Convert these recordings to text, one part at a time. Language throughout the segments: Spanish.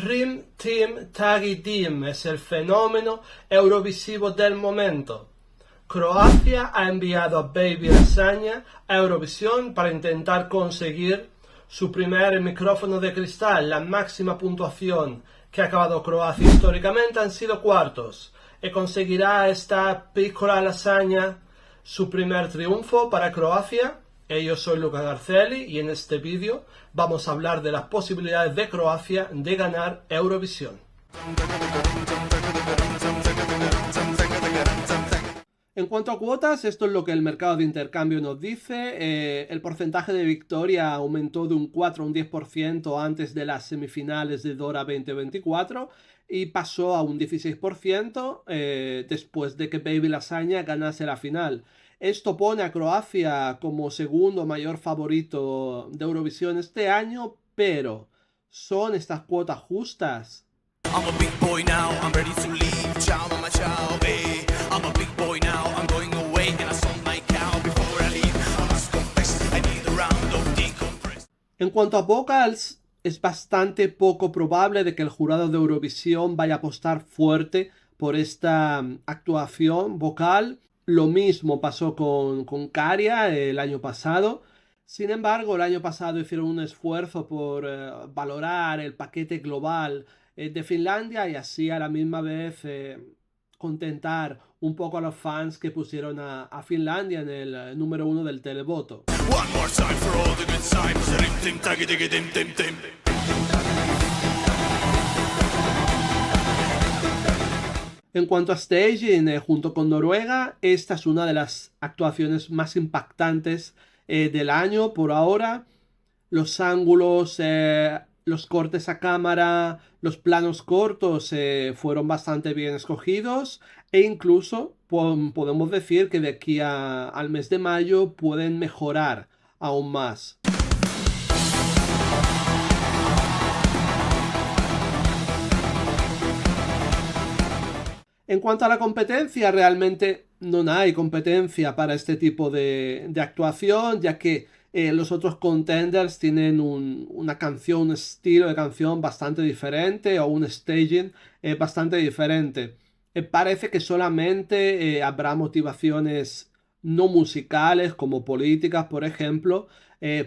Rim Team Taggy Team es el fenómeno eurovisivo del momento. Croacia ha enviado a Baby Lasagna a Eurovisión para intentar conseguir su primer micrófono de cristal. La máxima puntuación que ha acabado Croacia históricamente han sido cuartos. ¿Y conseguirá esta piccola lasagna su primer triunfo para Croacia? Yo soy Luca Garzelli y en este vídeo vamos a hablar de las posibilidades de Croacia de ganar Eurovisión. En cuanto a cuotas, esto es lo que el mercado de intercambio nos dice. El porcentaje de victoria aumentó de un 4 a un 10% antes de las semifinales de Dora 2024 y pasó a un 16% después de que Baby Lasagna ganase la final. Esto pone a Croacia como segundo mayor favorito de Eurovisión este año, pero ¿son estas cuotas justas? I'm a big boy now, I'm ready to leave. Ciao, mama, ciao, eh. I'm a big boy now, I'm going away and I sold my cow before I leave. I must confess, I need a round of decompress. En cuanto a vocals, es bastante poco probable de que el jurado de Eurovisión vaya a apostar fuerte por esta actuación vocal. Lo mismo pasó con Käärijä el año pasado. Sin embargo, el año pasado hicieron un esfuerzo por valorar el paquete global de Finlandia y así a la misma vez contentar un poco a los fans que pusieron a Finlandia en el número 1 del televoto. En cuanto a staging, junto con Noruega, esta es una de las actuaciones más impactantes del año por ahora. Los ángulos, los cortes a cámara, los planos cortos fueron bastante bien escogidos e incluso podemos decir que de aquí al mes de mayo pueden mejorar aún más. En cuanto a la competencia, realmente no hay competencia para este tipo de actuación, ya que los otros contenders tienen una canción, un estilo de canción bastante diferente o un staging bastante diferente. Parece que solamente habrá motivaciones no musicales como políticas, por ejemplo,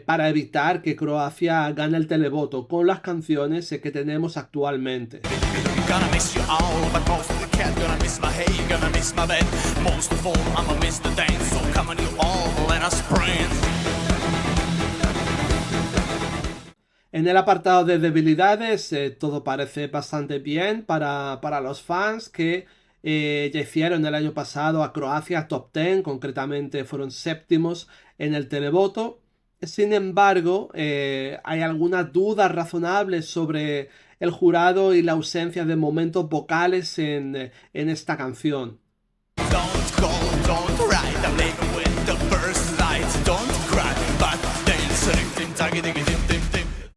para evitar que Croacia gane el televoto con las canciones que tenemos actualmente. En el apartado de debilidades, todo parece bastante bien para los fans que ya hicieron el año pasado a Croacia top 10, concretamente fueron séptimos en el televoto. Sin embargo, hay algunas dudas razonables sobre el jurado y la ausencia de momentos vocales en esta canción.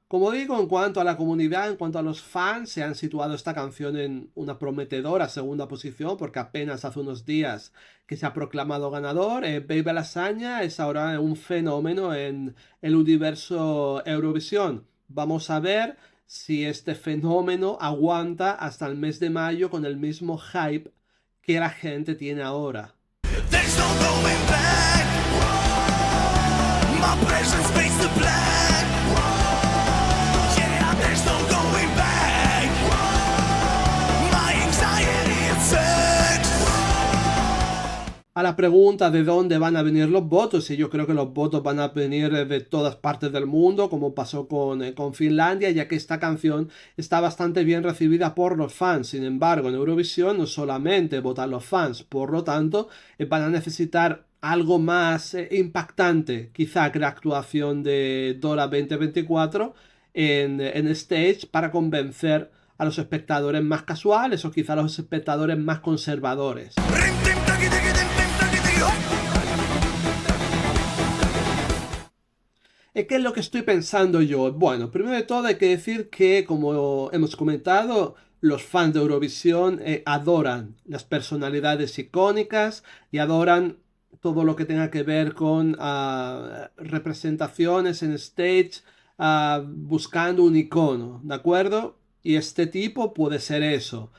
Como digo, en cuanto a la comunidad, en cuanto a los fans, se han situado esta canción en una prometedora segunda posición, porque apenas hace unos días que se ha proclamado ganador. Baby Lasagna es ahora un fenómeno en el universo Eurovisión. Vamos a ver si este fenómeno aguanta hasta el mes de mayo con el mismo hype que la gente tiene ahora. A la pregunta de dónde van a venir los votos, y yo creo que los votos van a venir de todas partes del mundo, como pasó con Finlandia, ya que esta canción está bastante bien recibida por los fans. Sin embargo, en Eurovisión no solamente votan los fans, por lo tanto, van a necesitar algo más impactante, quizá que la actuación de Dora 2024 en stage para convencer a los espectadores más casuales o quizá a los espectadores más conservadores. ¿Qué es lo que estoy pensando yo? Bueno, primero de todo hay que decir que, como hemos comentado, los fans de Eurovisión adoran las personalidades icónicas y adoran todo lo que tenga que ver con representaciones en stage, buscando un icono, ¿de acuerdo? Y este tipo puede ser eso.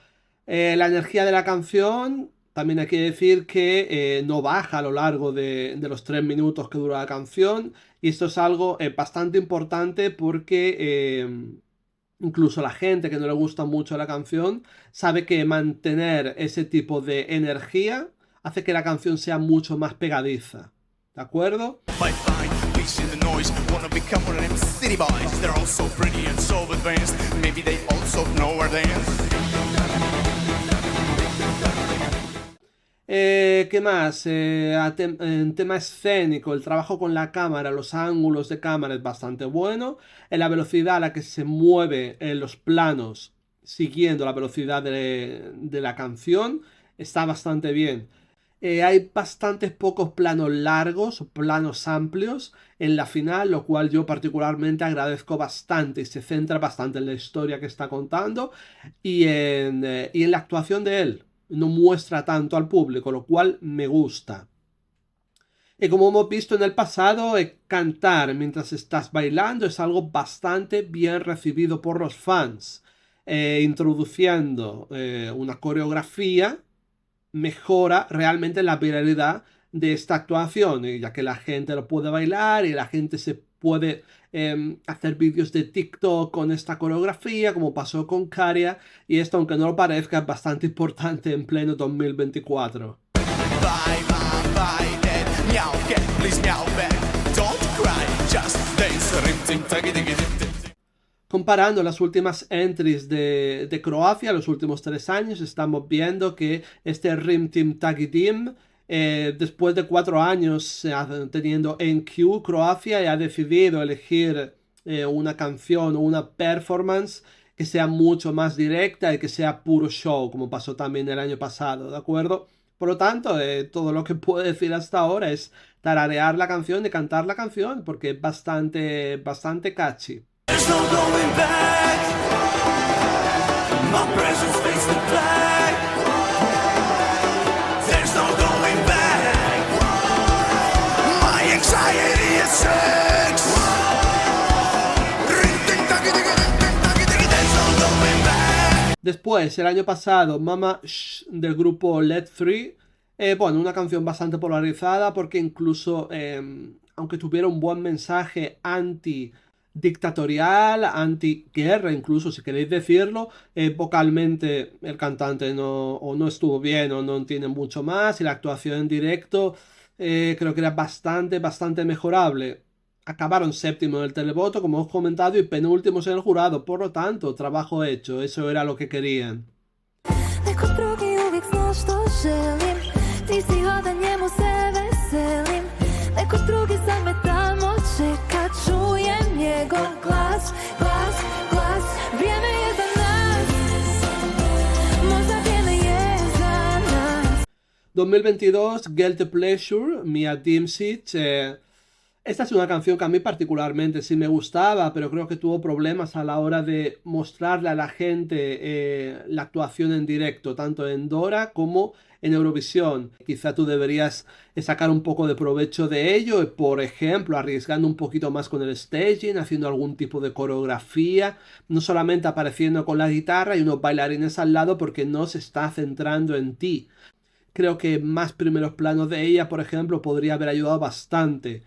La energía de la canción, también hay que decir que no baja a lo largo de los 3 minutos que dura la canción. Y esto es algo bastante importante porque incluso la gente que no le gusta mucho la canción sabe que mantener ese tipo de energía hace que la canción sea mucho más pegadiza. ¿De acuerdo? ¿Qué más? En tema escénico, el trabajo con la cámara, los ángulos de cámara es bastante bueno. En la velocidad a la que se mueve en los planos, siguiendo la velocidad de la canción, está bastante bien. Hay bastantes pocos planos largos, planos amplios en la final, lo cual yo particularmente agradezco bastante y se centra bastante en la historia que está contando y en la actuación de él. No muestra tanto al público, lo cual me gusta. Y como hemos visto en el pasado, cantar mientras estás bailando es algo bastante bien recibido por los fans. Introduciendo una coreografía mejora realmente la viralidad de esta actuación, ya que la gente lo puede bailar y la gente se puede hacer vídeos de TikTok con esta coreografía, como pasó con Caria, y esto, aunque no lo parezca, es bastante importante en pleno 2024. Comparando las últimas entries de Croacia, los últimos 3 años, estamos viendo que este Rim Tim Tagi Dim, después de 4 años teniendo NQ Croacia, ha decidido elegir una canción o una performance que sea mucho más directa y que sea puro show, como pasó también el año pasado, ¿de acuerdo? Por lo tanto, todo lo que puedo decir hasta ahora es tararear la canción y cantar la canción, porque es bastante catchy. There's no going back. My presence fades to black. There's no going back. My anxiety is sex. There's no going back. Después, el año pasado, Mama Shh del grupo Let 3. Bueno, una canción bastante polarizada porque incluso, aunque tuviera un buen mensaje dictatorial, anti-guerra, incluso si queréis decirlo, vocalmente el cantante no estuvo bien o no tiene mucho más, y la actuación en directo creo que era bastante mejorable. Acabaron séptimo en el televoto, como os he comentado, y penúltimos en el jurado, por lo tanto, trabajo hecho, eso era lo que querían. Glas, glas, glas, viene je za nas. Možda viene je za nas. 2022, Guilty Pleasure, Mia Dimsic. Esta es una canción que a mí particularmente sí me gustaba, pero creo que tuvo problemas a la hora de mostrarle a la gente la actuación en directo, tanto en Dora como en Eurovisión. Quizá tú deberías sacar un poco de provecho de ello, por ejemplo, arriesgando un poquito más con el staging, haciendo algún tipo de coreografía, no solamente apareciendo con la guitarra y unos bailarines al lado, porque no se está centrando en ti. Creo que más primeros planos de ella, por ejemplo, podría haber ayudado bastante.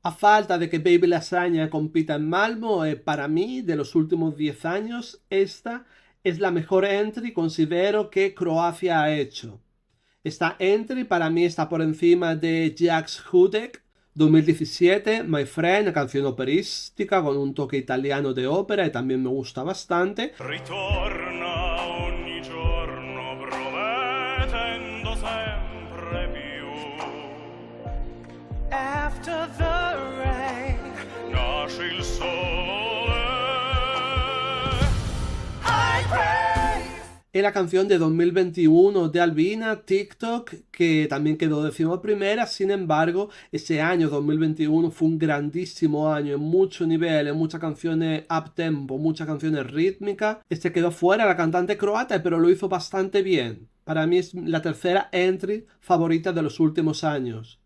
A falta de que Baby Lasagna compita en Malmo, para mí, de los últimos 10 años, esta es la mejor entry, considero, que Croacia ha hecho. Esta entry para mí está por encima de Jax Hudek, 2017, My Friend, una canción operística con un toque italiano de ópera y también me gusta bastante. Ritorna ogni giorno promettendo sempre più. After the rain, nasce il sole. I pray. Es la canción de 2021 de Albina, TikTok, que también quedó 11ª. Sin embargo, ese año 2021 fue un grandísimo año en muchos niveles, muchas canciones up tempo, muchas canciones rítmicas. Este quedó fuera la cantante croata, pero lo hizo bastante bien. Para mí es la tercera entry favorita de los últimos años.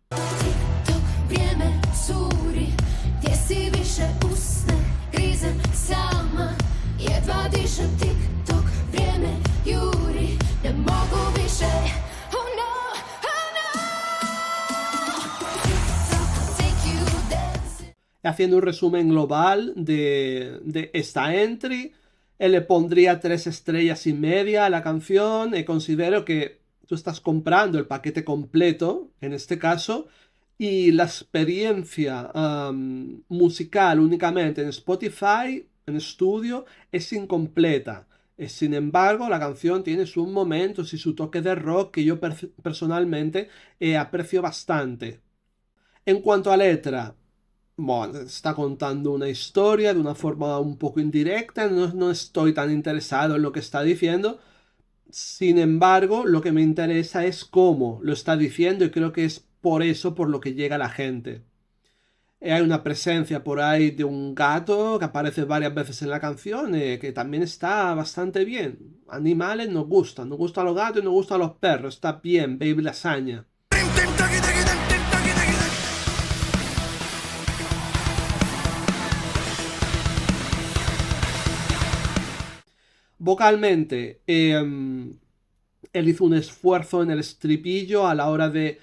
Haciendo un resumen global de esta entry, le pondría 3,5 estrellas a la canción. Considero que tú estás comprando el paquete completo, en este caso, y la experiencia musical únicamente en Spotify, en estudio, es incompleta. Sin embargo, la canción tiene sus momentos y su toque de rock que yo personalmente aprecio bastante. En cuanto a letra, bueno, está contando una historia de una forma un poco indirecta, no estoy tan interesado en lo que está diciendo. Sin embargo, lo que me interesa es cómo lo está diciendo y creo que es por eso por lo que llega a la gente. Hay una presencia por ahí de un gato que aparece varias veces en la canción, que también está bastante bien. Animales nos gustan los gatos y nos gustan los perros, está bien, baby lasaña. Vocalmente, él hizo un esfuerzo en el estribillo a la hora de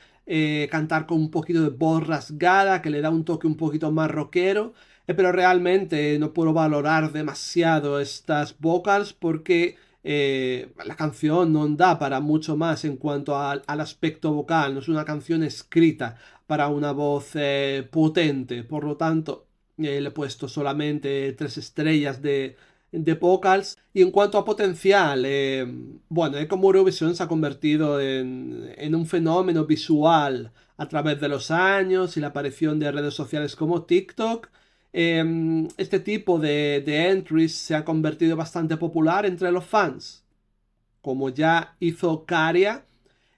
cantar con un poquito de voz rasgada, que le da un toque un poquito más rockero, pero realmente no puedo valorar demasiado estas vocals porque la canción no da para mucho más en cuanto al aspecto vocal, no es una canción escrita para una voz potente, por lo tanto le he puesto solamente 3 estrellas de vocals. Y en cuanto a potencial, bueno, como Eurovisión se ha convertido en un fenómeno visual a través de los años y la aparición de redes sociales como TikTok, este tipo de entries se ha convertido bastante popular entre los fans. Como ya hizo Käärijä,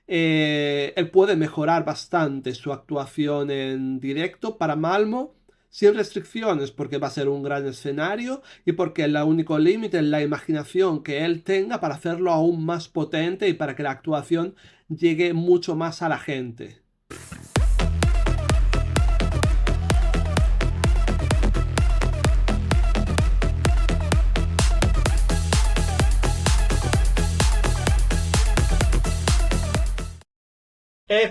él puede mejorar bastante su actuación en directo para Malmö sin restricciones, porque va a ser un gran escenario y porque el único límite es la imaginación que él tenga para hacerlo aún más potente y para que la actuación llegue mucho más a la gente.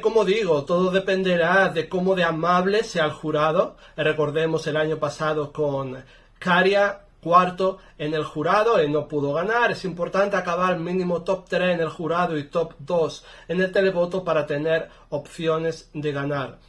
Como digo, todo dependerá de cómo de amable sea el jurado. Recordemos el año pasado con Käärijä, cuarto en el jurado, él no pudo ganar. Es importante acabar mínimo top 3 en el jurado y top 2 en el televoto para tener opciones de ganar.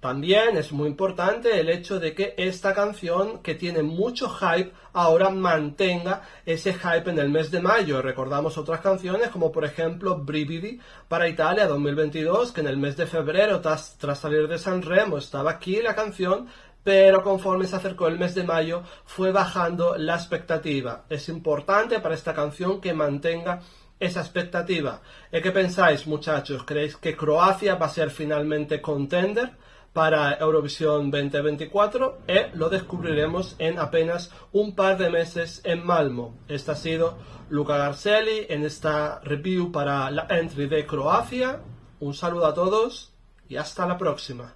También es muy importante el hecho de que esta canción, que tiene mucho hype, ahora mantenga ese hype en el mes de mayo. Recordamos otras canciones como por ejemplo Brividi para Italia 2022, que en el mes de febrero, tras salir de Sanremo, estaba aquí la canción, pero conforme se acercó el mes de mayo fue bajando la expectativa. Es importante para esta canción que mantenga esa expectativa. ¿Qué pensáis, muchachos? ¿Creéis que Croacia va a ser finalmente contender para Eurovisión 2024? Lo descubriremos en apenas un par de meses en Malmö. Este ha sido Luca Garzelli en esta review para la entry de Croacia. Un saludo a todos y hasta la próxima.